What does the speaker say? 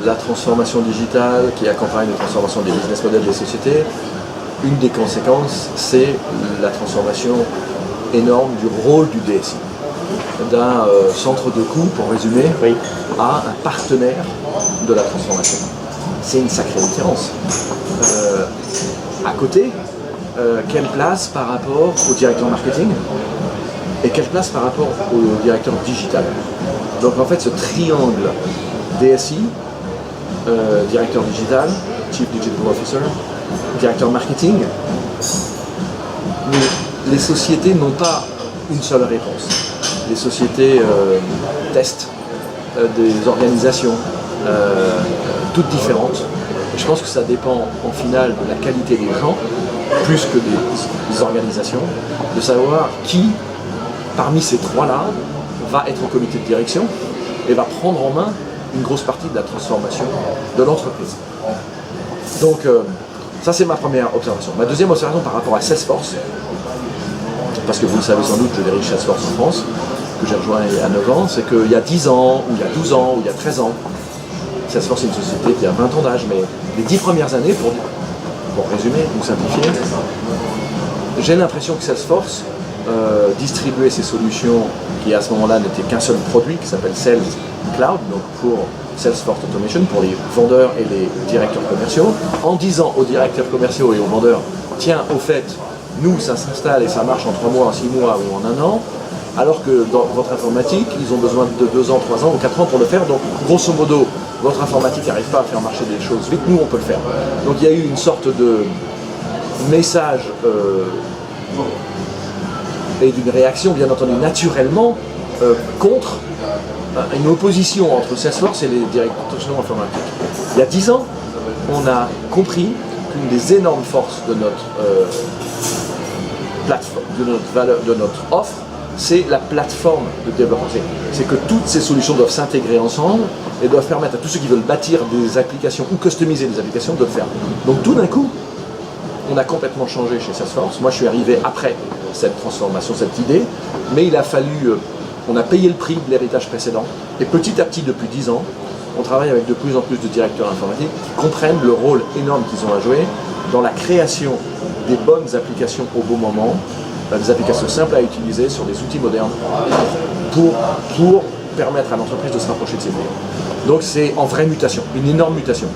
la transformation digitale qui accompagne la transformation des business models des sociétés, une des conséquences, c'est la transformation énorme du rôle du DSI. D'un centre de coût, pour résumer, Oui. à un partenaire de la transformation. C'est une sacrée différence. À côté, quelle place par rapport au directeur marketing et quelle place par rapport au directeur digital. Donc en fait, ce triangle DSI, directeur digital, Chief Digital Officer, directeur marketing, les sociétés n'ont pas une seule réponse. Les sociétés testent des organisations toutes différentes. Et je pense que ça dépend en finale de la qualité des gens, plus que des organisations, de savoir qui, parmi ces trois-là, va être au comité de direction et va prendre en main une grosse partie de la transformation de l'entreprise. Donc ça c'est ma première observation. Ma deuxième observation par rapport à Salesforce, parce que vous le savez sans doute, je dirige Salesforce en France, que j'ai rejoint il y a 9 ans, c'est qu'il y a 10 ans, ou il y a 12 ans, ou il y a 13 ans, Salesforce est une société qui a 20 ans d'âge, mais les 10 premières années, pour résumer ou simplifier, j'ai l'impression que Salesforce distribuait ses solutions qui à ce moment-là n'étaient qu'un seul produit qui s'appelle Sales Cloud, donc pour Salesforce Automation, pour les vendeurs et les directeurs commerciaux, en disant aux directeurs commerciaux et aux vendeurs, tiens, au fait, nous, ça s'installe et ça marche en 3 mois, en 6 mois ou en 1 an, alors que dans votre informatique, ils ont besoin de 2 ans, 3 ans ou 4 ans pour le faire, donc grosso modo, votre informatique n'arrive pas à faire marcher des choses vite, nous on peut le faire. Donc il y a eu une sorte de message et d'une réaction, bien entendu, naturellement, contre une opposition entre Salesforce et les directions informatiques. Il y a 10 ans, on a compris qu'une des énormes forces de notre plateforme, de notre offre, c'est la plateforme de développement. C'est que toutes ces solutions doivent s'intégrer ensemble et doivent permettre à tous ceux qui veulent bâtir des applications ou customiser des applications de le faire. Donc tout d'un coup, on a complètement changé chez Salesforce. Moi, je suis arrivé après cette transformation, cette idée, mais il a fallu, on a payé le prix de l'héritage précédent. Et petit à petit, depuis 10 ans, on travaille avec de plus en plus de directeurs informatiques qui comprennent le rôle énorme qu'ils ont à jouer dans la création des bonnes applications au bon moment, des applications simples à utiliser sur des outils modernes pour permettre à l'entreprise de se rapprocher de ses clients. Donc c'est en vraie mutation, une énorme mutation.